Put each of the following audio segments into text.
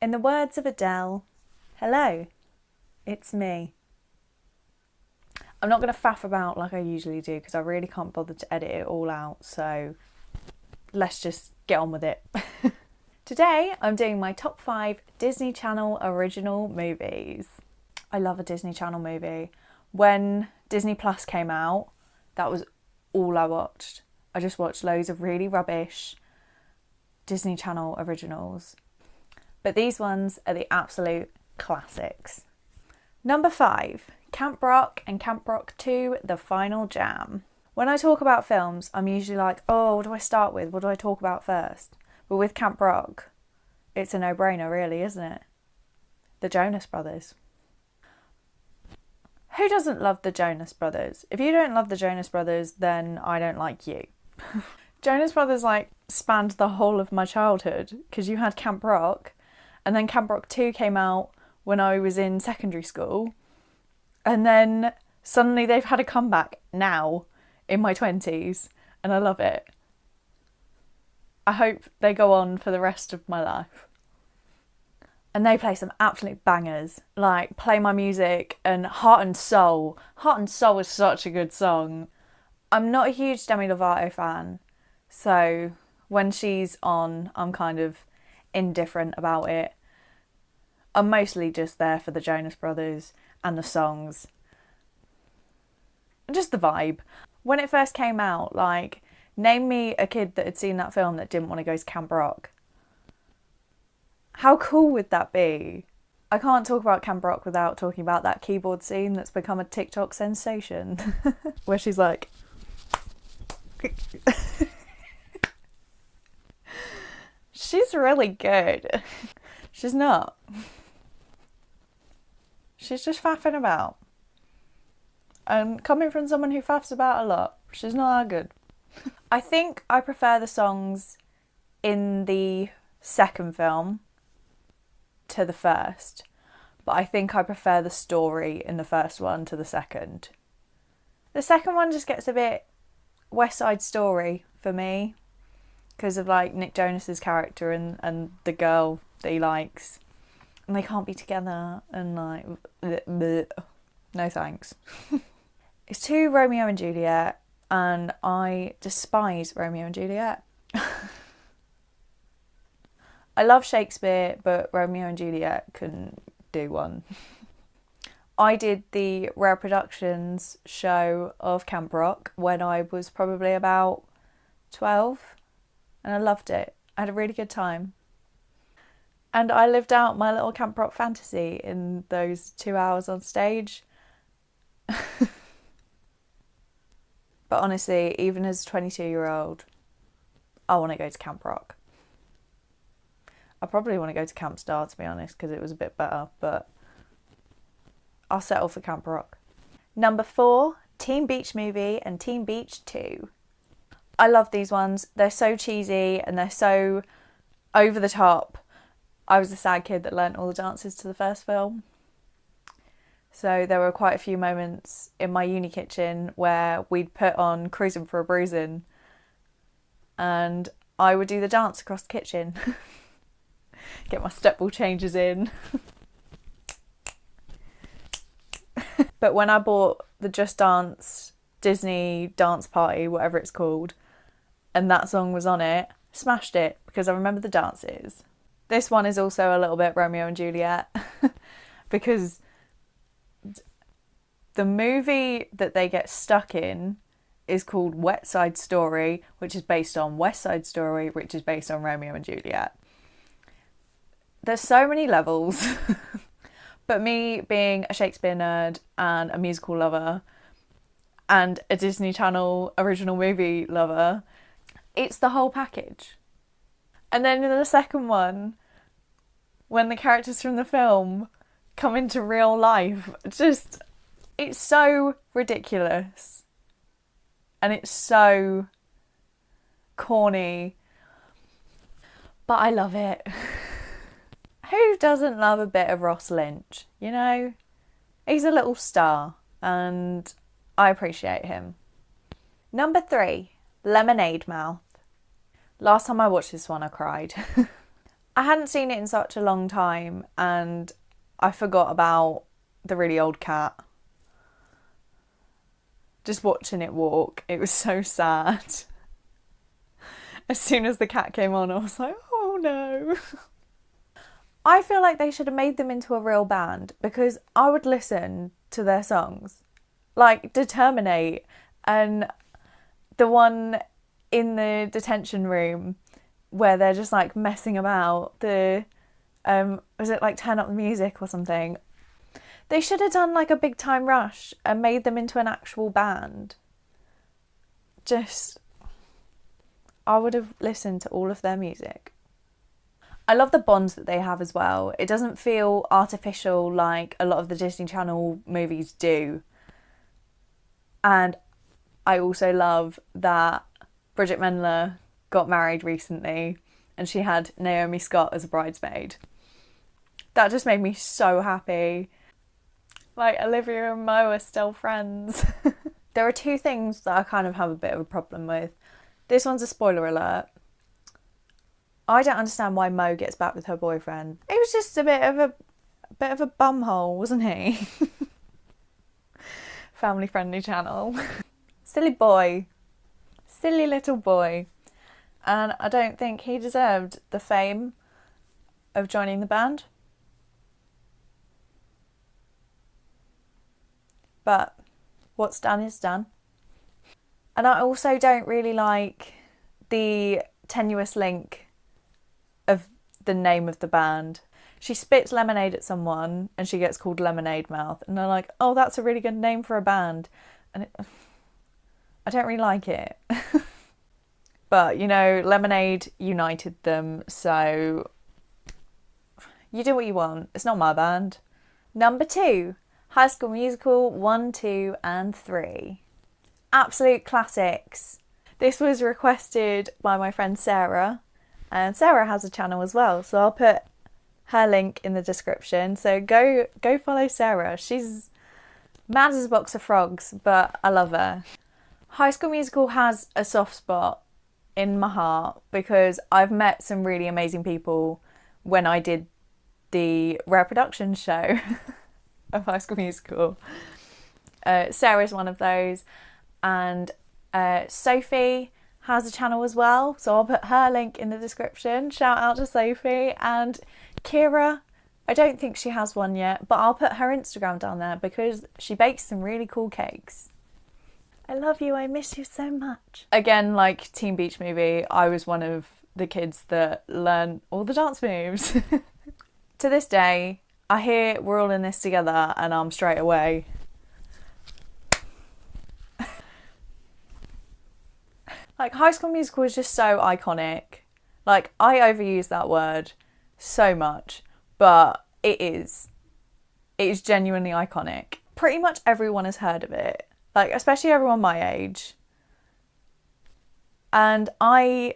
In the words of Adele, hello, it's me. I'm not going to faff about like I usually do because I really can't bother to edit it all out, so let's just get on with it. Today I'm doing my top 5 Disney Channel original movies. I love a Disney Channel movie. When Disney Plus came out, that was all I watched. I just watched loads of really rubbish Disney Channel originals. But these ones are the absolute classics. Number 5, Camp Rock and Camp Rock 2, The Final Jam. When I talk about films, I'm usually like, oh, what do I start with? What do I talk about first? But with Camp Rock, it's a no-brainer really, isn't it? The Jonas Brothers. Who doesn't love the Jonas Brothers? If you don't love the Jonas Brothers, then I don't like you. Jonas Brothers like spanned the whole of my childhood because you had Camp Rock and then Camp Rock 2 came out when I was in secondary school, and then suddenly they've had a comeback now in my 20s and I love it. I hope they go on for the rest of my life. And they play some absolute bangers, like Play My Music and Heart and Soul. Heart and Soul is such a good song. I'm not a huge Demi Lovato fan, so when she's on, I'm kind of indifferent about it. I'm mostly just there for the Jonas Brothers and the songs. Just the vibe. When it first came out, like, name me a kid that had seen that film that didn't want to go to Camp Rock. How cool would that be? I can't talk about Camp Rock without talking about that keyboard scene that's become a TikTok sensation. Where she's like... She's really good. She's not. She's just faffing about. And coming from someone who faffs about a lot, she's not that good. I think I prefer the songs in the second film to the first, but I think I prefer the story in the first one to the second. The second one just gets a bit West Side Story for me because of like Nick Jonas's character and the girl that he likes, and they can't be together and like bleh. No thanks. It's too Romeo and Juliet, and I despise Romeo and Juliet. I love Shakespeare, but Romeo and Juliet couldn't do one. I did the Rare Productions show of Camp Rock when I was probably about 12, and I loved it. I had a really good time. And I lived out my little Camp Rock fantasy in those 2 hours on stage. But honestly, even as a 22-year-old, I want to go to Camp Rock. I probably want to go to Camp Star, to be honest, because it was a bit better, but I'll settle for Camp Rock. Number 4, Teen Beach Movie and Teen Beach 2. I love these ones. They're so cheesy and they're so over the top. I was the sad kid that learnt all the dances to the first film. So there were quite a few moments in my uni kitchen where we'd put on Cruising for a Bruisin' and I would do the dance across the kitchen. Get my step ball changes in. But when I bought the Just Dance Disney Dance Party, whatever it's called, and that song was on it, smashed it because I remember the dances. This one is also a little bit Romeo and Juliet because the movie that they get stuck in is called West Side Story, which is based on West Side Story, which is based on Romeo and Juliet. There's so many levels. But me being a Shakespeare nerd and a musical lover and a Disney Channel original movie lover, it's the whole package. And then in the second one, when the characters from the film come into real life, it's so ridiculous. And it's so corny. But I love it. Who doesn't love a bit of Ross Lynch, you know? He's a little star and I appreciate him. Number 3, Lemonade Mouth. Last time I watched this one, I cried. I hadn't seen it in such a long time and I forgot about the really old cat. Just watching it walk, it was so sad. As soon as the cat came on, I was like, oh no. I feel like they should have made them into a real band because I would listen to their songs. Like Determinate and the one in the detention room where they're just like messing about. Was it like Turn Up the Music or something? They should have done like a Big Time Rush and made them into an actual band. I would have listened to all of their music. I love the bonds that they have as well. It doesn't feel artificial like a lot of the Disney Channel movies do. And I also love that Bridget Mendler got married recently and she had Naomi Scott as a bridesmaid. That just made me so happy. Like, Olivia and Mo are still friends. There are two things that I kind of have a bit of a problem with. This one's a spoiler alert. I don't understand why Mo gets back with her boyfriend. He was just a bit of a bumhole, wasn't he? Family friendly channel. Silly boy. Silly little boy. And I don't think he deserved the fame of joining the band. But what's done is done. And I also don't really like the tenuous link of the name of the band. She spits lemonade at someone and she gets called Lemonade Mouth. And they're like, oh, that's a really good name for a band. And I don't really like it. But, you know, Lemonade united them. So you do what you want. It's not my band. Number 2. High School Musical 1, 2 and 3. Absolute classics. This was requested by my friend Sarah, and Sarah has a channel as well, so I'll put her link in the description. So go follow Sarah. She's mad as a box of frogs, but I love her. High School Musical has a soft spot in my heart because I've met some really amazing people when I did the Rare Production show of High School Musical. Sarah's one of those, and Sophie has a channel as well, so I'll put her link in the description. Shout out to Sophie. And Kira, I don't think she has one yet, but I'll put her Instagram down there because she bakes some really cool cakes. I love you, I miss you so much. Again, like Teen Beach Movie, I was one of the kids that learned all the dance moves. To this day, I hear We're All in This Together and I'm straight away. Like, High School Musical is just so iconic. Like, I overuse that word so much, but it is genuinely iconic. Pretty much everyone has heard of it, like, especially everyone my age. And I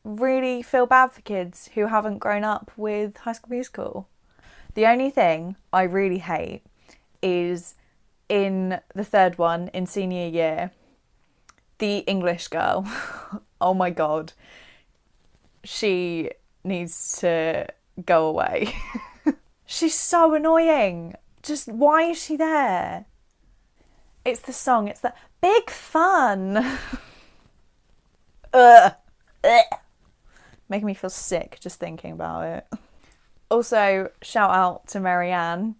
really feel bad for kids who haven't grown up with High School Musical. The only thing I really hate is in the third one, in senior year, the English girl. Oh my god. She needs to go away. She's so annoying. Just, why is she there? It's the song, it's the big fun. Ugh. Making me feel sick just thinking about it. Also, shout out to Marianne.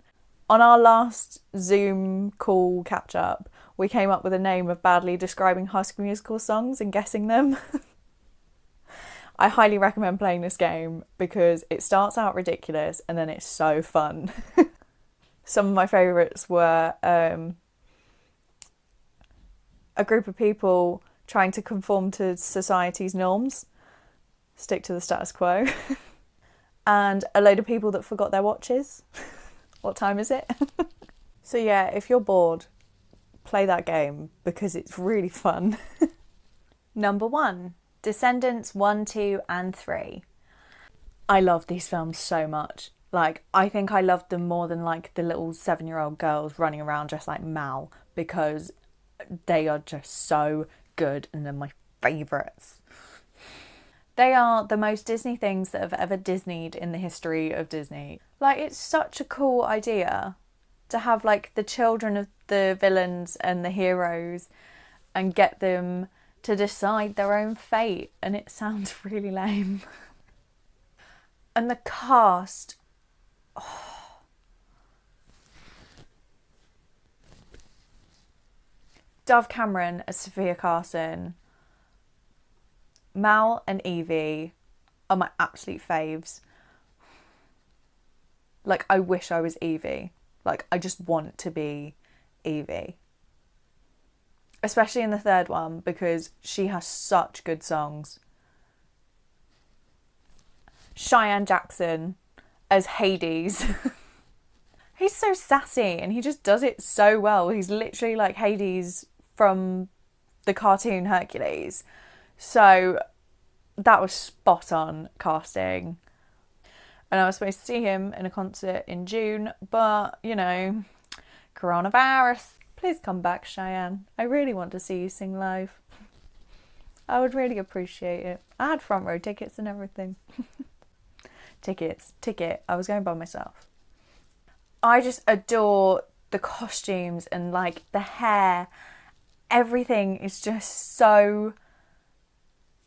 On our last Zoom call catch up, we came up with a name of badly describing High School Musical songs and guessing them. I highly recommend playing this game because it starts out ridiculous and then it's so fun. Some of my favourites were a group of people trying to conform to society's norms, stick to the status quo, and a load of people that forgot their watches. What time is it? So yeah, if you're bored, play that game because it's really fun. Number 1, Descendants 1, 2 and 3. I love these films so much. Like, I think I loved them more than like the little 7-year-old girls running around dressed like Mal because they are just so good and they're my favourites. They are the most Disney things that have ever Disneyed in the history of Disney. Like, it's such a cool idea to have like the children of the villains and the heroes and get them to decide their own fate, and it sounds really lame. And the cast, Dove Cameron as Sophia Carson, Mal and Evie are my absolute faves. Like, I wish I was Evie. Like, I just want to be Evie. Especially in the third one, because she has such good songs. Cheyenne Jackson as Hades. He's so sassy and he just does it so well. He's literally like Hades from the cartoon Hercules. So that was spot on casting. And I was supposed to see him in a concert in June, but, you know, coronavirus. Please come back, Cheyenne. I really want to see you sing live. I would really appreciate it. I had front row tickets and everything. Ticket. I was going by myself. I just adore the costumes and like the hair. Everything is just so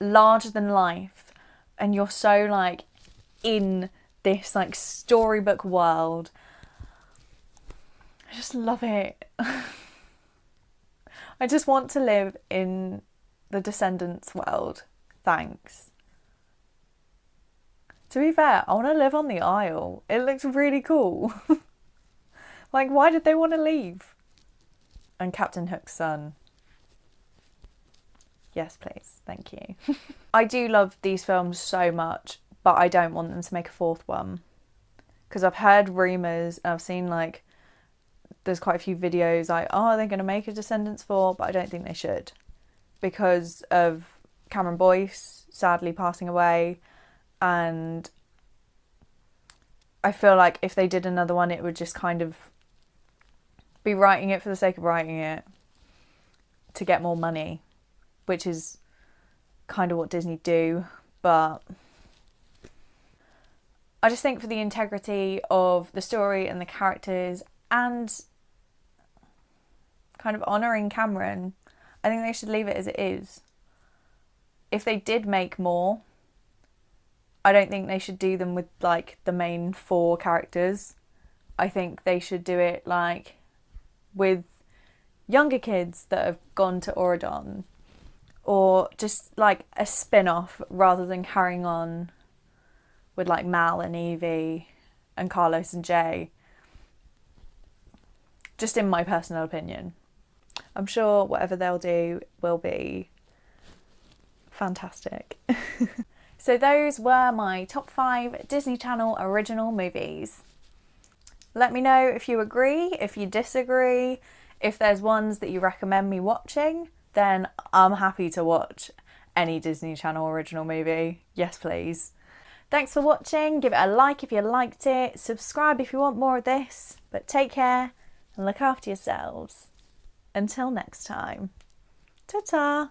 larger than life. And you're so like in this like storybook world. I just love it. I just want to live in the Descendants world. Thanks. To be fair, I want to live on the Isle. It looks really cool. Like, why did they want to leave? And Captain Hook's son. Yes, please. Thank you. I do love these films so much, but I don't want them to make a fourth one. Because I've heard rumours, and I've seen like there's quite a few videos like, oh, they're going to make a Descendants 4, but I don't think they should. Because of Cameron Boyce sadly passing away. And I feel like if they did another one, it would just kind of be writing it for the sake of writing it to get more money, which is kind of what Disney do. But I just think for the integrity of the story and the characters and kind of honouring Cameron, I think they should leave it as it is. If they did make more, I don't think they should do them with like the main 4 characters. I think they should do it like with younger kids that have gone to Auradon, or just like a spin-off rather than carrying on with like Mal and Evie and Carlos and Jay. Just in my personal opinion. I'm sure whatever they'll do will be fantastic. So those were my top 5 Disney Channel original movies. Let me know if you agree, if you disagree, if there's ones that you recommend me watching, then I'm happy to watch any Disney Channel original movie. Yes, please. Thanks for watching. Give it a like if you liked it. Subscribe if you want more of this. But take care and look after yourselves. Until next time. Ta-ta!